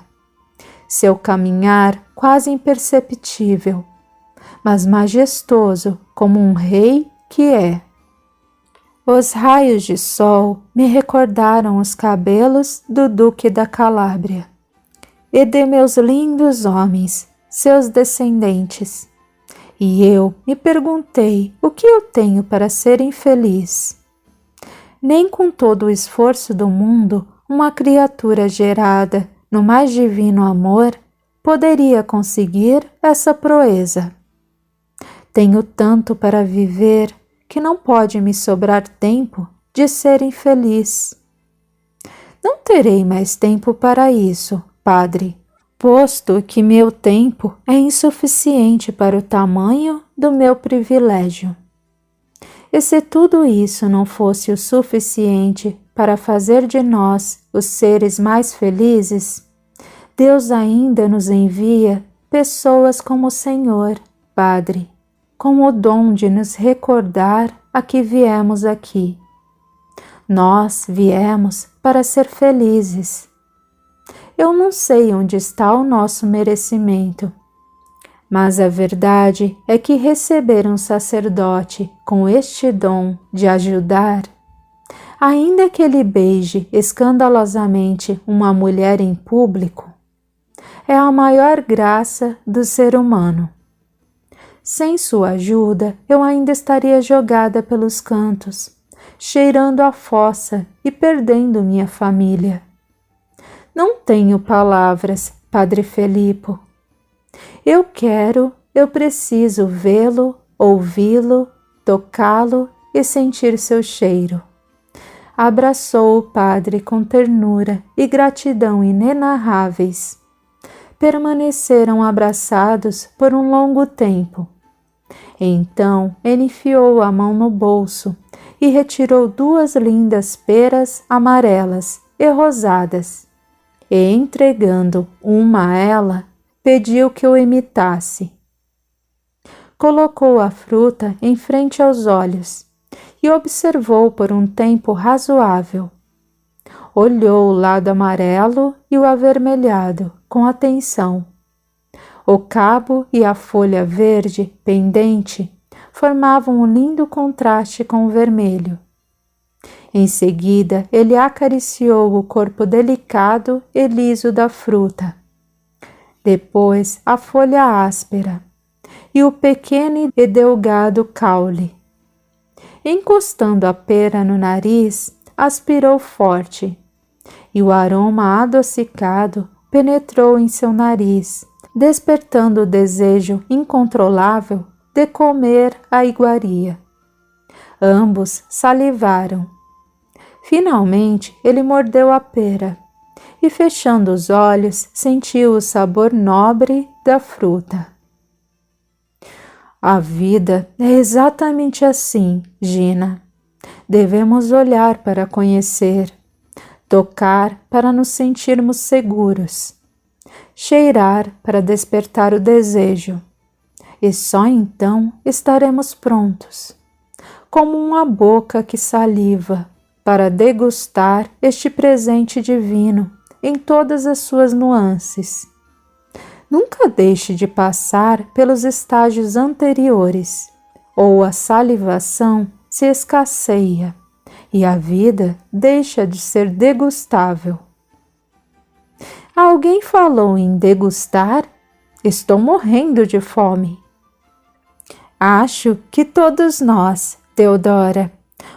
S1: seu caminhar quase imperceptível, mas majestoso como um rei que é. Os raios de sol me recordaram os cabelos do Duque da Calábria e de meus lindos homens, seus descendentes, e eu me perguntei o que eu tenho para ser infeliz. Nem com todo o esforço do mundo, uma criatura gerada no mais divino amor poderia conseguir essa proeza. Tenho tanto para viver que não pode me sobrar tempo de ser infeliz. Não terei mais tempo para isso, Padre, posto que meu tempo é insuficiente para o tamanho do meu privilégio. E se tudo isso não fosse o suficiente para fazer de nós os seres mais felizes, Deus ainda nos envia pessoas como o Senhor, Padre, com o dom de nos recordar a que viemos aqui. Nós viemos para ser felizes. Eu não sei onde está o nosso merecimento, mas a verdade é que receber um sacerdote com este dom de ajudar, ainda que ele beije escandalosamente uma mulher em público, é a maior graça do ser humano. Sem sua ajuda, eu ainda estaria jogada pelos cantos, cheirando a fossa e perdendo minha família. Não tenho palavras, Padre Felipo. Eu preciso vê-lo, ouvi-lo, tocá-lo e sentir seu cheiro. Abraçou o padre com ternura e gratidão inenarráveis. Permaneceram abraçados por um longo tempo. Então ele enfiou a mão no bolso e retirou 2 lindas peras amarelas e rosadas, e entregando uma a ela, pediu que o imitasse. Colocou a fruta em frente aos olhos e observou por um tempo razoável. Olhou o lado amarelo e o avermelhado com atenção. O cabo e a folha verde pendente formavam um lindo contraste com o vermelho. Em seguida, ele acariciou o corpo delicado e liso da fruta. Depois, a folha áspera e o pequeno e delgado caule. Encostando a pera no nariz, aspirou forte, e o aroma adocicado penetrou em seu nariz, despertando o desejo incontrolável de comer a iguaria. Ambos salivaram. Finalmente, ele mordeu a pera e, fechando os olhos, sentiu o sabor nobre da fruta. A vida é exatamente assim, Gina. Devemos olhar para conhecer, tocar para nos sentirmos seguros, cheirar para despertar o desejo, e só então estaremos prontos, como uma boca que saliva, para degustar este presente divino em todas as suas nuances. Nunca deixe de passar pelos estágios anteriores, ou a salivação se escasseia e a vida deixa de ser degustável. Alguém falou em degustar? Estou morrendo de fome. Acho que todos nós, Theodora.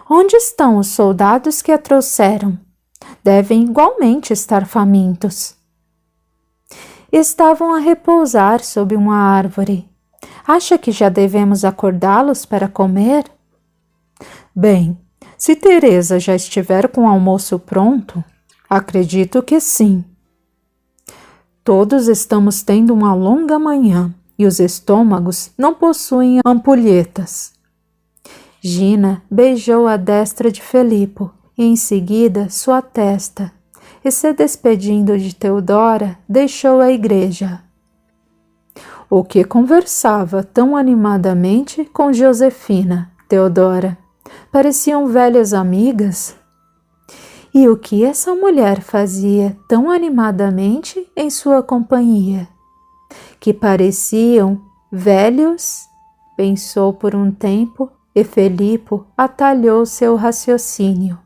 S1: Onde estão os soldados que a trouxeram? Devem igualmente estar famintos. Estavam a repousar sob uma árvore. Acha que já devemos acordá-los para comer? Bem, se Teresa já estiver com o almoço pronto, acredito que sim. Todos estamos tendo uma longa manhã e os estômagos não possuem ampulhetas. Gina beijou a destra de Felipo e em seguida sua testa, e se despedindo de Theodora, deixou a igreja. O que conversava tão animadamente com Josefina, Theodora? Pareciam velhas amigas. E o que essa mulher fazia tão animadamente em sua companhia? Que pareciam velhos, pensou por um tempo, e Felipo atalhou seu raciocínio.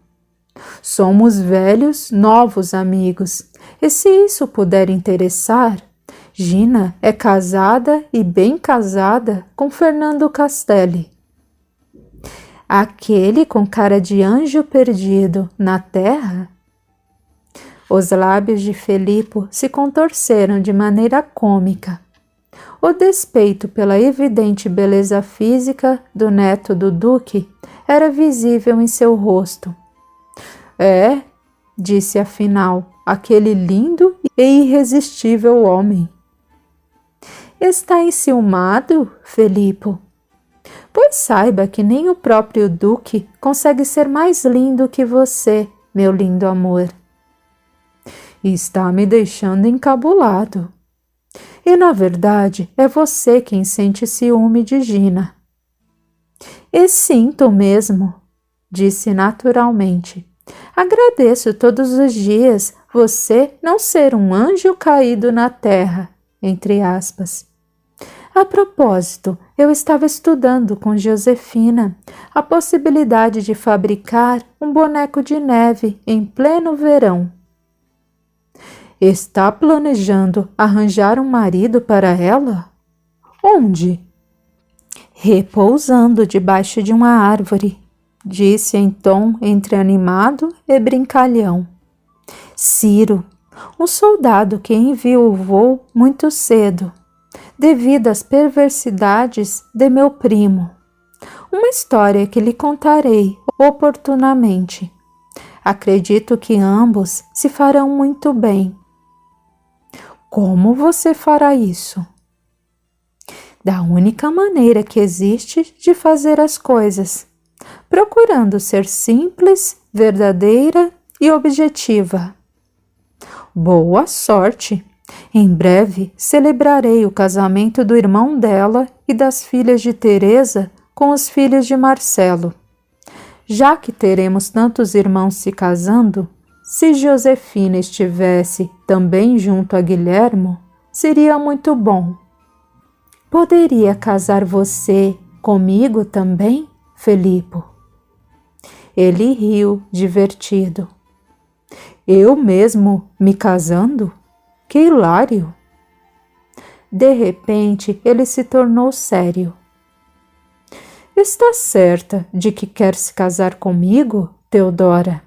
S1: Somos velhos, novos amigos, e se isso puder interessar, Gina é casada e bem casada com Fernando Castelli. Aquele com cara de anjo perdido na terra? Os lábios de Felipo se contorceram de maneira cômica. O despeito pela evidente beleza física do neto do duque era visível em seu rosto. É, disse afinal, aquele lindo e irresistível homem. Está enciumado, Felipo? Pois saiba que nem o próprio duque consegue ser mais lindo que você, meu lindo amor. Está me deixando encabulado. E, na verdade, é você quem sente ciúme de Gina. E sinto mesmo, disse naturalmente. Agradeço todos os dias você não ser um anjo caído na terra, entre aspas. A propósito, eu estava estudando com Josefina a possibilidade de fabricar um boneco de neve em pleno verão. Está planejando arranjar um marido para ela? Onde? Repousando debaixo de uma árvore, disse em tom entre animado e brincalhão. Ciro, um soldado que enviuvou muito cedo, devido às perversidades de meu primo. Uma história que lhe contarei oportunamente. Acredito que ambos se farão muito bem. Como você fará isso? Da única maneira que existe de fazer as coisas, procurando ser simples, verdadeira e objetiva. Boa sorte! Em breve celebrarei o casamento do irmão dela e das filhas de Teresa com os filhos de Marcelo. Já que teremos tantos irmãos se casando, se Josefina estivesse também junto a Guilhermo, seria muito bom. Poderia casar você comigo também, Felipo? Ele riu, divertido. Eu mesmo me casando? Que hilário! De repente, ele se tornou sério. Está certa de que quer se casar comigo, Theodora?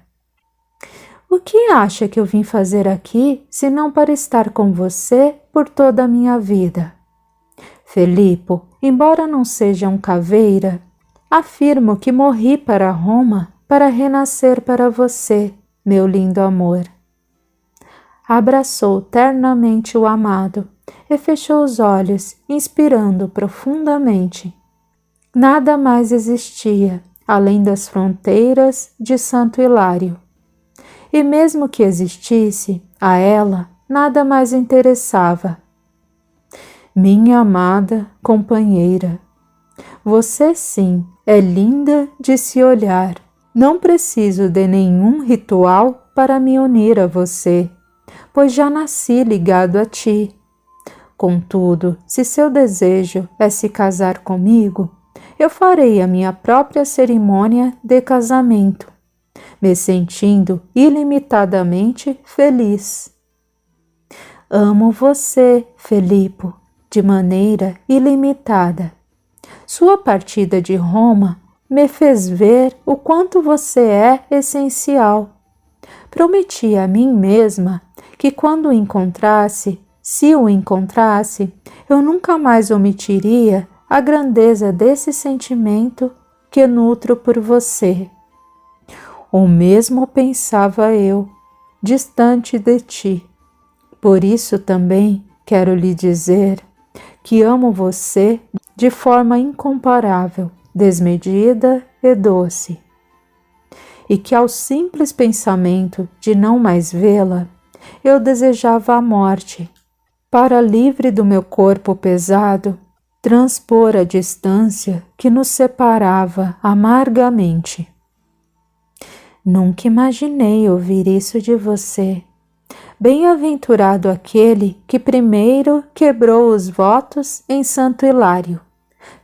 S1: O que acha que eu vim fazer aqui, se não para estar com você por toda a minha vida? Felipo, embora não seja um caveira, afirmo que morri para Roma para renascer para você, meu lindo amor. Abraçou ternamente o amado e fechou os olhos, inspirando profundamente. Nada mais existia, além das fronteiras de Santo Hilário. E mesmo que existisse, a ela nada mais interessava. Minha amada companheira, você sim é linda de se olhar. Não preciso de nenhum ritual para me unir a você, pois já nasci ligado a ti. Contudo, se seu desejo é se casar comigo, eu farei a minha própria cerimônia de casamento, me sentindo ilimitadamente feliz. Amo você, Felipe, de maneira ilimitada. Sua partida de Roma me fez ver o quanto você é essencial. Prometi a mim mesma que quando o encontrasse, se o encontrasse, eu nunca mais omitiria a grandeza desse sentimento que nutro por você. O mesmo pensava eu, distante de ti. Por isso também quero lhe dizer que amo você de forma incomparável, desmedida e doce, e que ao simples pensamento de não mais vê-la, eu desejava a morte, para, livre do meu corpo pesado, transpor a distância que nos separava amargamente. Nunca imaginei ouvir isso de você. Bem-aventurado aquele que primeiro quebrou os votos em Santo Hilário,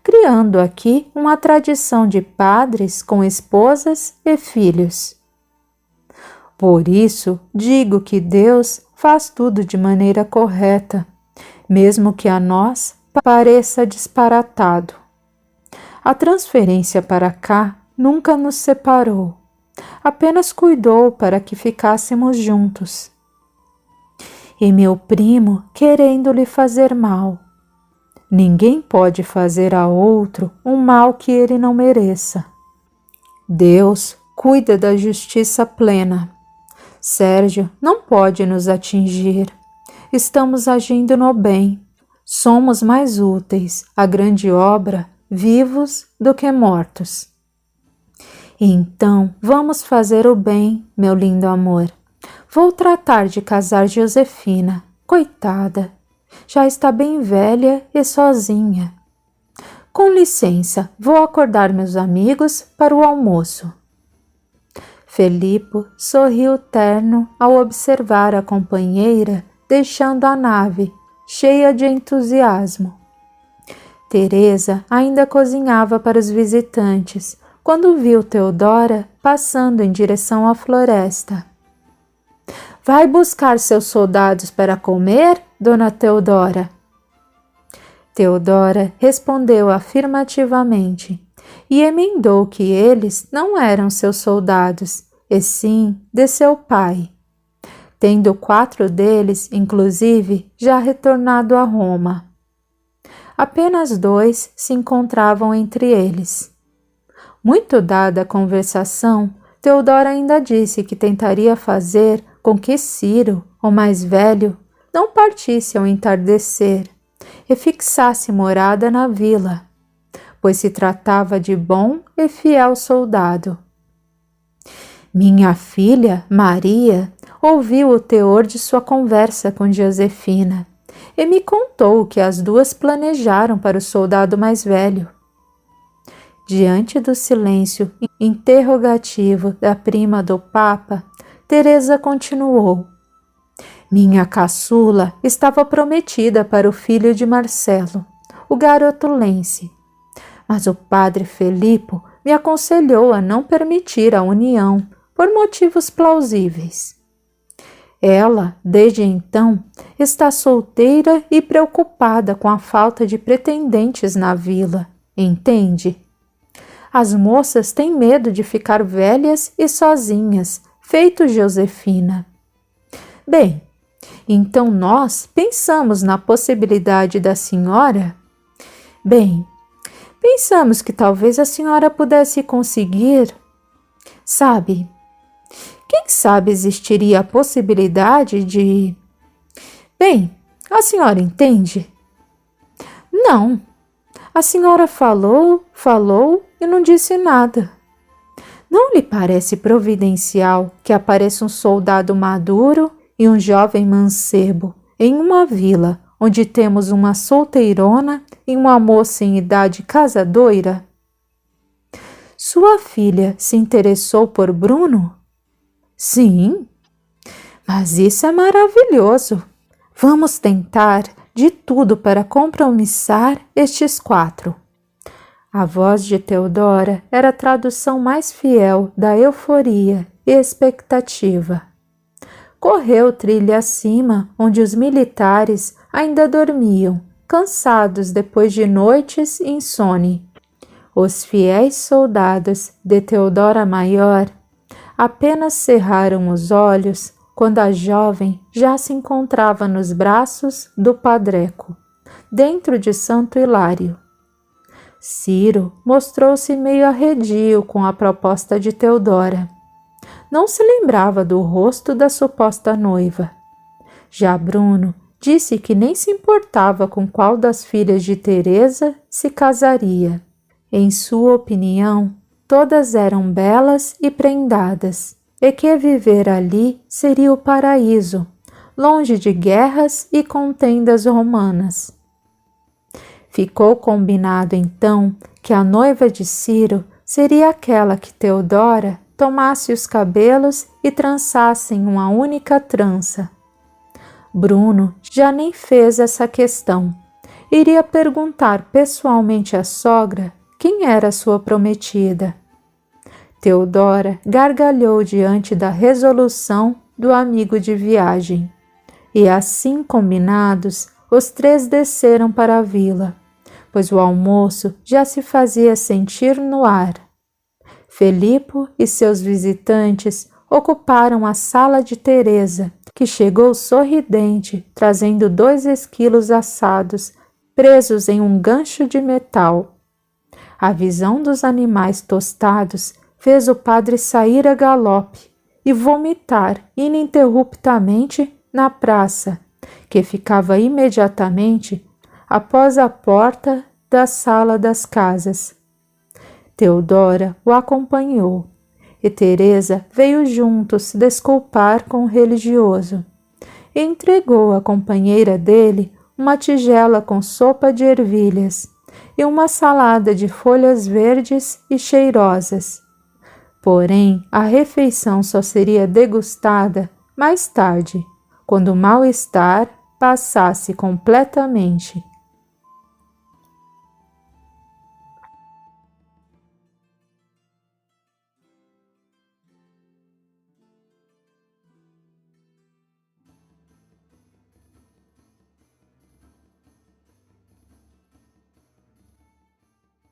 S1: criando aqui uma tradição de padres com esposas e filhos. Por isso, digo que Deus faz tudo de maneira correta, mesmo que a nós pareça disparatado. A transferência para cá nunca nos separou, apenas cuidou para que ficássemos juntos. E meu primo querendo lhe fazer mal. Ninguém pode fazer a outro um mal que ele não mereça. Deus cuida da justiça plena. Sérgio não pode nos atingir. Estamos agindo no bem. Somos mais úteis à grande obra vivos do que mortos. Então, vamos fazer o bem, meu lindo amor. Vou tratar de casar Josefina. Coitada, já está bem velha e sozinha. Com licença, vou acordar meus amigos para o almoço. Felipe sorriu terno ao observar a companheira deixando a nave, cheia de entusiasmo. Teresa ainda cozinhava para os visitantes, quando viu Theodora passando em direção à floresta. Vai buscar seus soldados para comer, dona Theodora? Theodora respondeu afirmativamente e emendou que eles não eram seus soldados, e sim de seu pai, tendo 4 deles, inclusive, já retornado a Roma. Apenas 2 se encontravam entre eles. Muito dada a conversação, Theodora ainda disse que tentaria fazer com que Ciro, o mais velho, não partisse ao entardecer e fixasse morada na vila, pois se tratava de bom e fiel soldado. Minha filha, Maria, ouviu o teor de sua conversa com Josefina e me contou o que as 2 planejaram para o soldado mais velho. Diante do silêncio interrogativo da prima do Papa, Teresa continuou. Minha caçula estava prometida para o filho de Marcelo, o garoto Lense, mas o padre Felipe me aconselhou a não permitir a união por motivos plausíveis. Ela, desde então, está solteira e preocupada com a falta de pretendentes na vila, entende? As moças têm medo de ficar velhas e sozinhas, feito Josefina. Bem, então nós pensamos na possibilidade da senhora? Bem, pensamos que talvez a senhora pudesse conseguir. Sabe, quem sabe existiria a possibilidade de... Bem, a senhora entende? Não, a senhora falou e não disse nada. Não lhe parece providencial que apareça um soldado maduro e um jovem mancebo em uma vila onde temos uma solteirona e uma moça em idade casadoira? Sua filha se interessou por Bruno? Sim, mas isso é maravilhoso. Vamos tentar de tudo para compromissar estes 4. A voz de Theodora era a tradução mais fiel da euforia e expectativa. Correu trilha acima, onde os militares ainda dormiam, cansados depois de noites insone. Os fiéis soldados de Theodora Maior apenas cerraram os olhos quando a jovem já se encontrava nos braços do Padreco, dentro de Santo Hilário. Ciro mostrou-se meio arredio com a proposta de Theodora. Não se lembrava do rosto da suposta noiva. Já Bruno disse que nem se importava com qual das filhas de Teresa se casaria. Em sua opinião, todas eram belas e prendadas, e que viver ali seria o paraíso, longe de guerras e contendas romanas. Ficou combinado então que a noiva de Ciro seria aquela que Theodora tomasse os cabelos e trançasse em uma única trança. Bruno já nem fez essa questão. Iria perguntar pessoalmente à sogra quem era sua prometida. Theodora gargalhou diante da resolução do amigo de viagem. E assim combinados, os 3 desceram para a vila, pois o almoço já se fazia sentir no ar. Felipo e seus visitantes ocuparam a sala de Teresa, que chegou sorridente, trazendo 2 esquilos assados, presos em um gancho de metal. A visão dos animais tostados fez o padre sair a galope e vomitar ininterruptamente na praça, que ficava imediatamente após a porta da sala das casas. Theodora o acompanhou, e Teresa veio junto se desculpar com o religioso, e entregou à companheira dele uma tigela com sopa de ervilhas e uma salada de folhas verdes e cheirosas. Porém, a refeição só seria degustada mais tarde, quando o mal-estar passasse completamente.